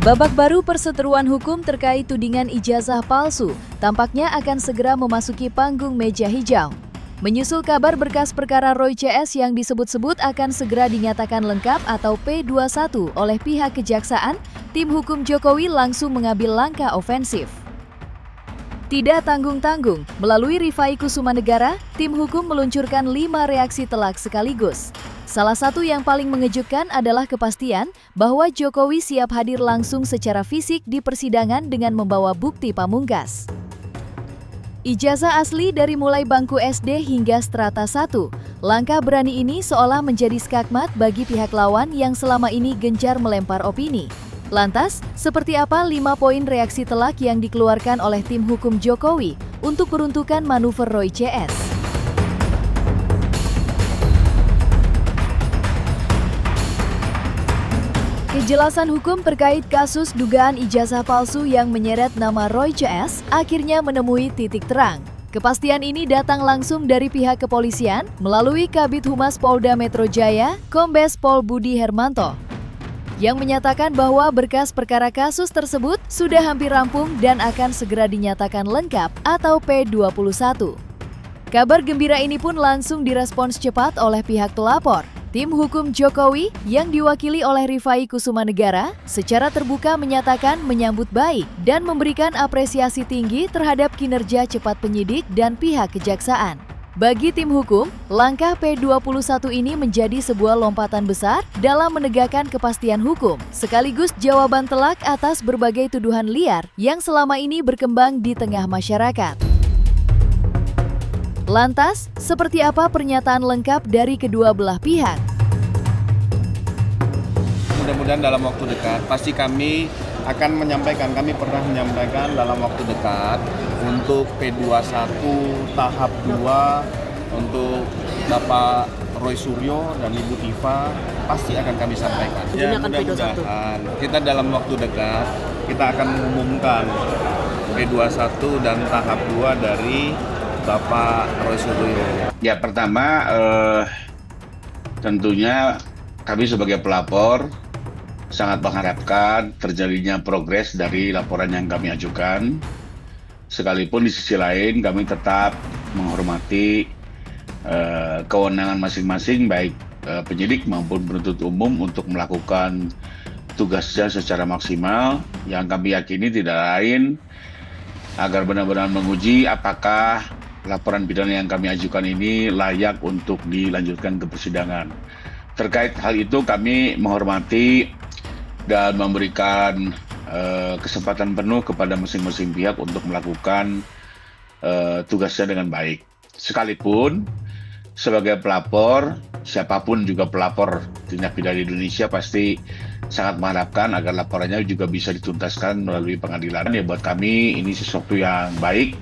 Babak baru perseteruan hukum terkait tudingan ijazah palsu tampaknya akan segera memasuki panggung meja hijau. Menyusul kabar berkas perkara Roy CS yang disebut-sebut akan segera dinyatakan lengkap atau P21 oleh pihak kejaksaan, tim hukum Jokowi langsung mengambil langkah ofensif. Tidak tanggung-tanggung, melalui Rifai Kusumanegara, tim hukum meluncurkan 5 reaksi telak sekaligus. Salah satu yang paling mengejutkan adalah kepastian bahwa Jokowi siap hadir langsung secara fisik di persidangan dengan membawa bukti pamungkas. Ijazah asli dari mulai bangku SD hingga strata 1. Langkah berani ini seolah menjadi skakmat bagi pihak lawan yang selama ini gencar melempar opini. Lantas, seperti apa 5 poin reaksi telak yang dikeluarkan oleh tim hukum Jokowi untuk peruntukan manuver Roy CS? Kejelasan hukum terkait kasus dugaan ijazah palsu yang menyeret nama Roy CS akhirnya menemui titik terang. Kepastian ini datang langsung dari pihak kepolisian melalui Kabid Humas Polda Metro Jaya, Kombes Pol Budi Hermanto, yang menyatakan bahwa berkas perkara kasus tersebut sudah hampir rampung dan akan segera dinyatakan lengkap atau P21. Kabar gembira ini pun langsung direspons cepat oleh pihak pelapor. Tim hukum Jokowi yang diwakili oleh Rifai Kusumanegara secara terbuka menyatakan menyambut baik dan memberikan apresiasi tinggi terhadap kinerja cepat penyidik dan pihak kejaksaan. Bagi tim hukum, langkah P21 ini menjadi sebuah lompatan besar dalam menegakkan kepastian hukum, sekaligus jawaban telak atas berbagai tuduhan liar yang selama ini berkembang di tengah masyarakat. Lantas, seperti apa pernyataan lengkap dari kedua belah pihak? Mudah-mudahan dalam waktu dekat, pasti kami akan menyampaikan, kami pernah menyampaikan dalam waktu dekat untuk P21 tahap 2 untuk Bapak Roy Suryo dan Ibu Tifa pasti akan kami sampaikan. Ya, mudah-mudahan kita dalam waktu dekat kita akan mengumumkan P21 dan tahap 2 dari Bapak Roy Suryo. Ya, pertama tentunya kami sebagai pelapor sangat mengharapkan terjadinya progres dari laporan yang kami ajukan. Sekalipun di sisi lain kami tetap menghormati kewenangan masing-masing baik penyidik maupun penuntut umum untuk melakukan tugasnya secara maksimal, yang kami yakini tidak lain agar benar-benar menguji apakah laporan pidana yang kami ajukan ini layak untuk dilanjutkan ke persidangan. Terkait hal itu kami menghormati dan memberikan kesempatan penuh kepada masing-masing pihak untuk melakukan tugasnya dengan baik. Sekalipun sebagai pelapor, siapapun juga pelapor tindak pidana di Indonesia pasti sangat mengharapkan agar laporannya juga bisa dituntaskan melalui pengadilan. Ya, buat kami ini sesuatu yang baik,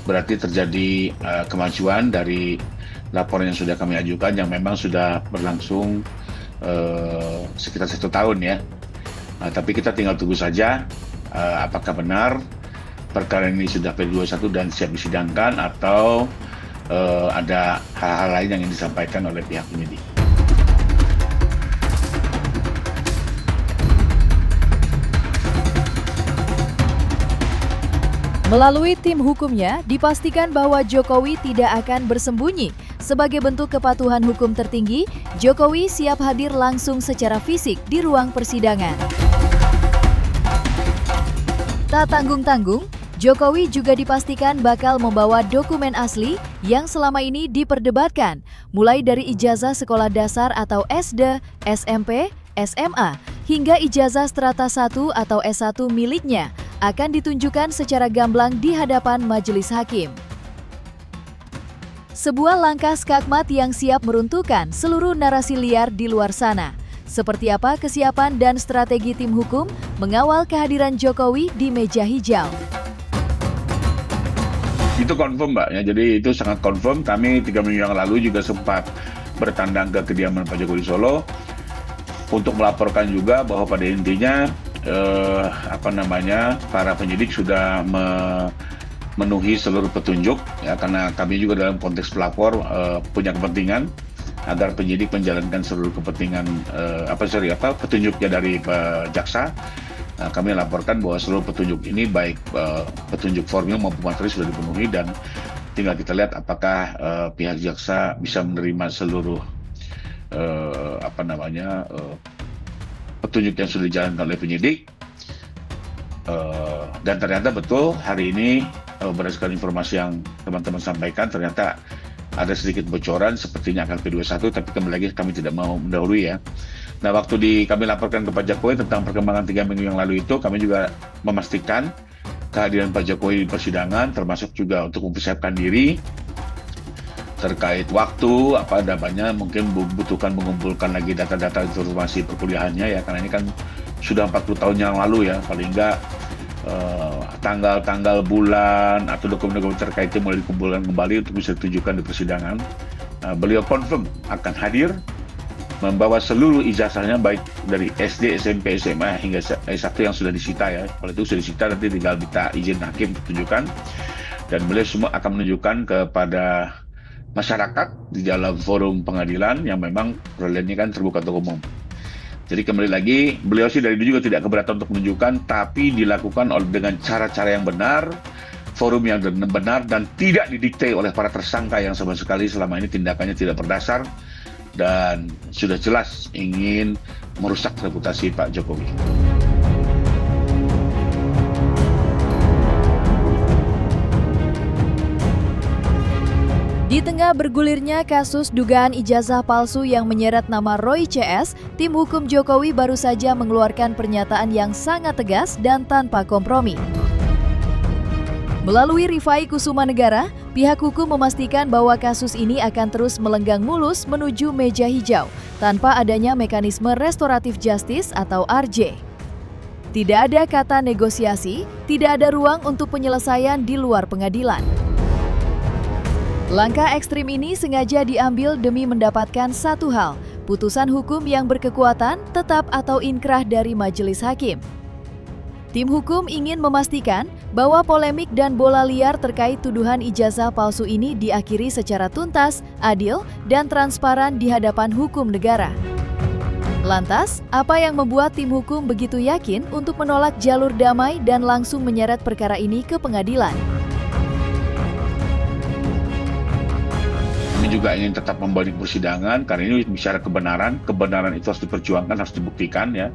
berarti terjadi kemajuan dari laporan yang sudah kami ajukan yang memang sudah berlangsung sekitar 1 tahun ya. Tapi kita tinggal tunggu saja apakah benar perkara ini sudah P21 dan siap disidangkan atau ada hal-hal lain yang ingin disampaikan oleh pihak penyidik. Melalui tim hukumnya, dipastikan bahwa Jokowi tidak akan bersembunyi. Sebagai bentuk kepatuhan hukum tertinggi, Jokowi siap hadir langsung secara fisik di ruang persidangan. Tak tanggung-tanggung, Jokowi juga dipastikan bakal membawa dokumen asli yang selama ini diperdebatkan, mulai dari ijazah sekolah dasar atau SD, SMP, SMA, hingga ijazah strata 1 atau S1 miliknya, akan ditunjukkan secara gamblang di hadapan majelis hakim. Sebuah langkah skakmat yang siap meruntuhkan seluruh narasi liar di luar sana. Seperti apa kesiapan dan strategi tim hukum mengawal kehadiran Jokowi di meja hijau? Itu confirm, Mbak, ya. Jadi itu sangat confirm. Kami 3 minggu yang lalu juga sempat bertandang ke kediaman Pak Jokowi di Solo untuk melaporkan juga bahwa pada intinya para penyidik sudah memenuhi seluruh petunjuk ya, karena kami juga dalam konteks pelapor punya kepentingan agar penyidik menjalankan seluruh kepentingan petunjuknya dari jaksa kami laporkan bahwa seluruh petunjuk ini baik petunjuk formil maupun materi sudah dipenuhi, dan tinggal kita lihat apakah pihak jaksa bisa menerima seluruh petunjuk yang sudah dijalankan oleh penyidik. Dan ternyata betul hari ini berdasarkan informasi yang teman-teman sampaikan, ternyata ada sedikit bocoran sepertinya akan P21, tapi kembali lagi kami tidak mau mendahului ya. Nah, waktu kami laporkan ke Pak Jokowi tentang perkembangan 3 minggu yang lalu itu, kami juga memastikan kehadiran Pak Jokowi di persidangan, termasuk juga untuk mempersiapkan diri terkait waktu, mungkin butuhkan mengumpulkan lagi data-data informasi perkuliahannya ya, karena ini kan sudah 40 tahun yang lalu ya, paling enggak tanggal-tanggal, bulan, atau dokumen-dokumen terkaitnya mulai dikumpulkan kembali untuk bisa ditunjukkan di persidangan. Beliau confirm akan hadir, membawa seluruh ijazahnya baik dari SD, SMP, SMA hingga S1 yang sudah disita ya. Kalau itu sudah disita nanti tinggal minta izin hakim tunjukkan, dan beliau semua akan menunjukkan kepada masyarakat di dalam forum pengadilan yang memang peradilannya kan terbuka untuk umum. Jadi kembali lagi, beliau sih dari dulu juga tidak keberatan untuk menunjukkan, tapi dilakukan dengan cara-cara yang benar, forum yang benar, dan tidak didikte oleh para tersangka yang sama sekali selama ini tindakannya tidak berdasar dan sudah jelas ingin merusak reputasi Pak Jokowi. Di tengah bergulirnya kasus dugaan ijazah palsu yang menyeret nama Roy CS, tim hukum Jokowi baru saja mengeluarkan pernyataan yang sangat tegas dan tanpa kompromi. Melalui Rifai Kusumanegara, pihak hukum memastikan bahwa kasus ini akan terus melenggang mulus menuju meja hijau tanpa adanya mekanisme restoratif justice atau RJ. Tidak ada kata negosiasi, tidak ada ruang untuk penyelesaian di luar pengadilan. Langkah ekstrim ini sengaja diambil demi mendapatkan satu hal, putusan hukum yang berkekuatan tetap atau inkrah dari majelis hakim. Tim hukum ingin memastikan bahwa polemik dan bola liar terkait tuduhan ijazah palsu ini diakhiri secara tuntas, adil, dan transparan di hadapan hukum negara. Lantas, apa yang membuat tim hukum begitu yakin untuk menolak jalur damai dan langsung menyeret perkara ini ke pengadilan? Kami juga ingin tetap membalik persidangan karena ini bicara kebenaran itu harus diperjuangkan, harus dibuktikan ya.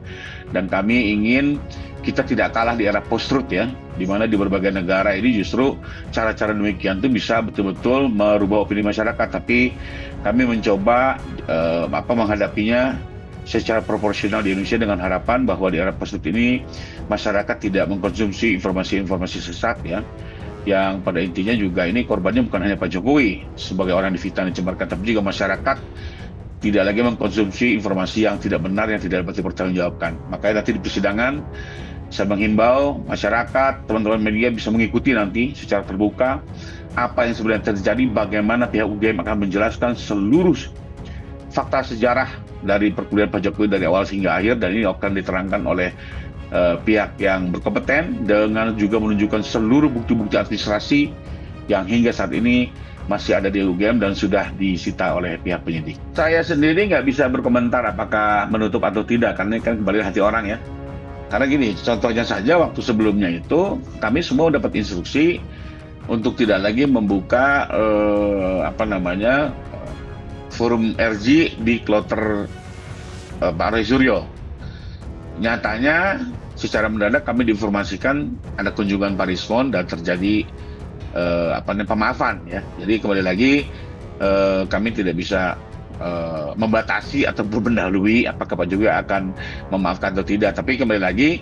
Dan kami ingin kita tidak kalah di era post-truth ya, di mana di berbagai negara ini justru cara-cara demikian itu bisa betul-betul merubah opini masyarakat. Tapi kami mencoba menghadapinya secara proporsional di Indonesia dengan harapan bahwa di era post-truth ini masyarakat tidak mengkonsumsi informasi-informasi sesat ya. Yang pada intinya juga ini korbannya bukan hanya Pak Jokowi sebagai orang difitnah dan dicemarkan, tapi juga masyarakat tidak lagi mengkonsumsi informasi yang tidak benar, yang tidak dapat dipertanggungjawabkan. Makanya nanti di persidangan saya menghimbau masyarakat, teman-teman media bisa mengikuti nanti secara terbuka apa yang sebenarnya terjadi, bagaimana pihak UGM akan menjelaskan seluruh fakta sejarah dari perkuliahan Pak Jokowi dari awal hingga akhir, dan ini akan diterangkan oleh pihak yang berkompeten dengan juga menunjukkan seluruh bukti-bukti administrasi yang hingga saat ini masih ada di UGM dan sudah disita oleh pihak penyidik. Saya sendiri nggak bisa berkomentar apakah menutup atau tidak, karena ini kan kembali hati orang ya. Karena gini, contohnya saja waktu sebelumnya itu kami semua dapat instruksi untuk tidak lagi membuka forum RJ di kloter Pak Roy Suryo. Nyatanya secara mendadak kami diinformasikan ada kunjungan Pak Rismon dan terjadi pemaafan ya. Jadi kembali lagi kami tidak bisa membatasi atau mendahului apakah Pak Jokowi akan memaafkan atau tidak. Tapi kembali lagi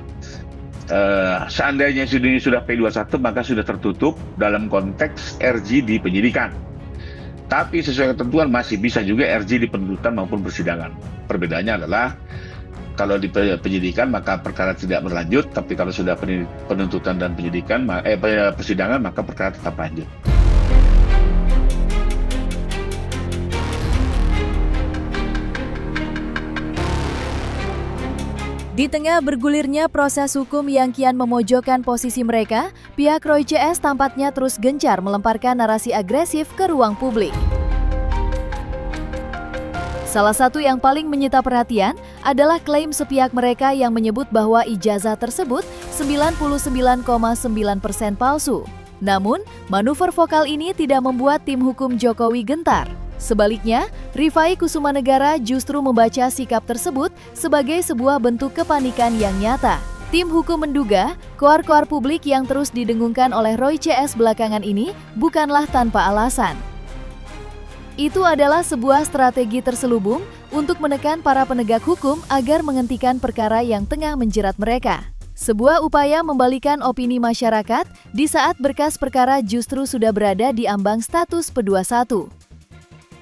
seandainya ini sudah P21 maka sudah tertutup dalam konteks RJ di penyidikan. Tapi sesuai ketentuan masih bisa juga RJ di penuntutan maupun persidangan. Perbedaannya adalah kalau di penyidikan maka perkara tidak berlanjut, tapi kalau sudah penuntutan dan persidangan maka perkara tetap lanjut. Di tengah bergulirnya proses hukum yang kian memojokkan posisi mereka, pihak Roy CS tampaknya terus gencar melemparkan narasi agresif ke ruang publik. Salah satu yang paling menyita perhatian adalah klaim sepihak mereka yang menyebut bahwa ijazah tersebut 99,9% palsu. Namun, manuver vokal ini tidak membuat tim hukum Jokowi gentar. Sebaliknya, Rifai Kusumanegara justru membaca sikap tersebut sebagai sebuah bentuk kepanikan yang nyata. Tim hukum menduga, koar-koar publik yang terus didengungkan oleh Roy CS belakangan ini bukanlah tanpa alasan. Itu adalah sebuah strategi terselubung untuk menekan para penegak hukum agar menghentikan perkara yang tengah menjerat mereka. Sebuah upaya membalikan opini masyarakat di saat berkas perkara justru sudah berada di ambang status P21.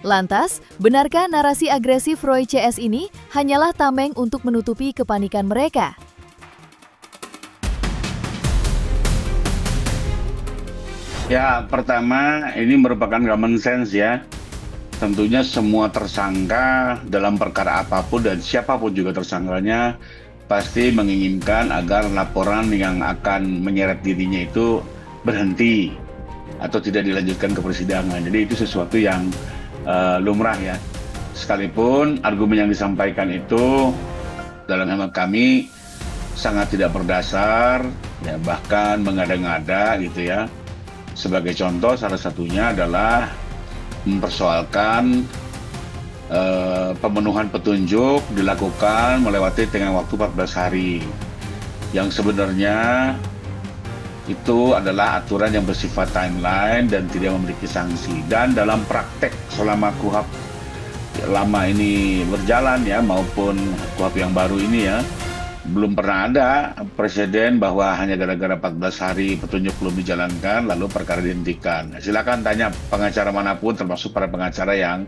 Lantas, benarkah narasi agresif Roy CS ini hanyalah tameng untuk menutupi kepanikan mereka? Ya, pertama ini merupakan common sense ya. Tentunya semua tersangka dalam perkara apapun dan siapapun juga tersangkanya pasti menginginkan agar laporan yang akan menyeret dirinya itu berhenti atau tidak dilanjutkan ke persidangan. Jadi itu sesuatu yang lumrah ya. Sekalipun argumen yang disampaikan itu dalam hemat kami sangat tidak berdasar, ya bahkan mengada-ngada gitu ya. Sebagai contoh, salah satunya adalah mempersoalkan pemenuhan petunjuk dilakukan melewati tengah waktu 14 hari. Yang sebenarnya itu adalah aturan yang bersifat timeline dan tidak memiliki sanksi. Dan dalam praktek selama KUHP lama ini berjalan ya, maupun KUHP yang baru ini ya, belum pernah ada presiden bahwa hanya gara-gara 14 hari petunjuk belum dijalankan lalu perkara dihentikan. Silakan tanya pengacara manapun termasuk para pengacara yang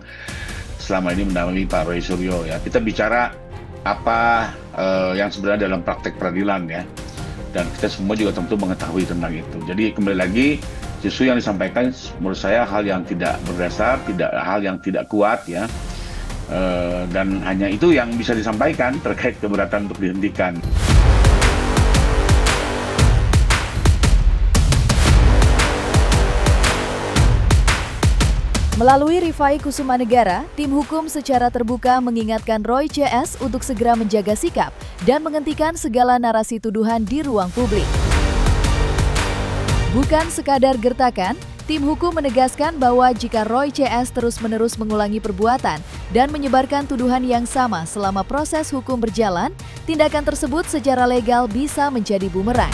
selama ini mendampingi Pak Roy Suryo ya. Kita bicara apa yang sebenarnya dalam praktek peradilan ya. Dan kita semua juga tentu mengetahui tentang itu. Jadi kembali lagi justru yang disampaikan menurut saya hal yang tidak berdasar, hal yang tidak kuat ya. Dan hanya itu yang bisa disampaikan terkait keberatan untuk dihentikan. Melalui Rifai Kusumanegara, tim hukum secara terbuka mengingatkan Roy CS untuk segera menjaga sikap dan menghentikan segala narasi tuduhan di ruang publik. Bukan sekadar gertakan, tim hukum menegaskan bahwa jika Roy CS terus-menerus mengulangi perbuatan dan menyebarkan tuduhan yang sama selama proses hukum berjalan, tindakan tersebut secara legal bisa menjadi bumerang.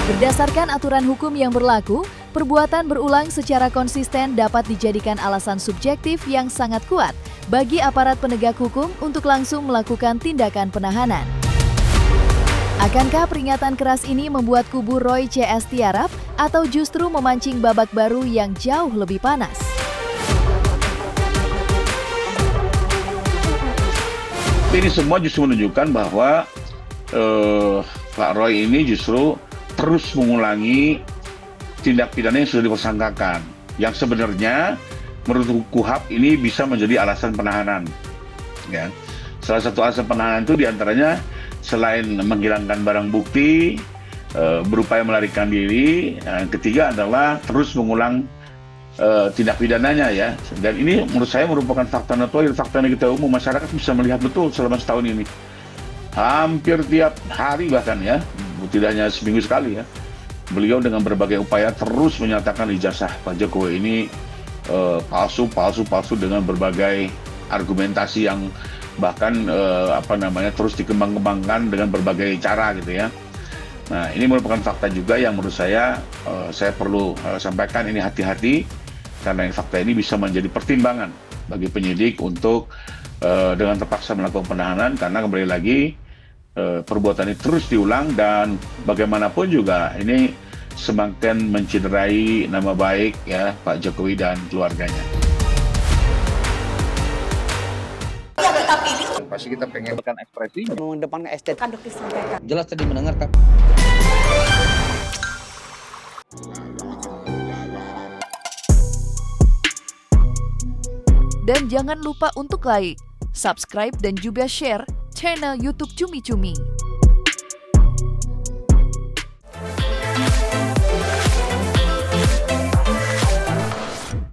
Berdasarkan aturan hukum yang berlaku, perbuatan berulang secara konsisten dapat dijadikan alasan subjektif yang sangat kuat bagi aparat penegak hukum untuk langsung melakukan tindakan penahanan. Akankah peringatan keras ini membuat kubu Roy CS tiarap atau justru memancing babak baru yang jauh lebih panas? Ini semua justru menunjukkan bahwa Pak Roy ini justru terus mengulangi tindak pidana yang sudah dipersangkakan, yang sebenarnya menurut KUHP ini bisa menjadi alasan penahanan. Ya. Salah satu alasan penahanan itu diantaranya selain menghilangkan barang bukti, berupaya melarikan diri, yang ketiga adalah terus mengulang tindak pidananya ya. Dan ini menurut saya merupakan fakta notoir, fakta yang kita umum, masyarakat bisa melihat betul selama setahun ini. Hampir tiap hari bahkan ya, tidak hanya seminggu sekali ya. Beliau dengan berbagai upaya terus menyatakan ijazah Pak Jokowi ini palsu dengan berbagai argumentasi yang bahkan terus dikembang-kembangkan dengan berbagai cara gitu ya. Nah, ini merupakan fakta juga yang menurut saya perlu sampaikan, ini hati-hati karena fakta ini bisa menjadi pertimbangan bagi penyidik untuk dengan terpaksa melakukan penahanan, karena kembali lagi perbuatan ini terus diulang dan bagaimanapun juga ini semakin mencederai nama baik ya Pak Jokowi dan keluarganya. Kita pilih. Pasti kita pengen kan ekspresi. Mengedepankan estetika. Kan disampaikan. Jelas tadi mendengarkan. Dan jangan lupa untuk like, subscribe dan juga share channel YouTube Cumi Cumi.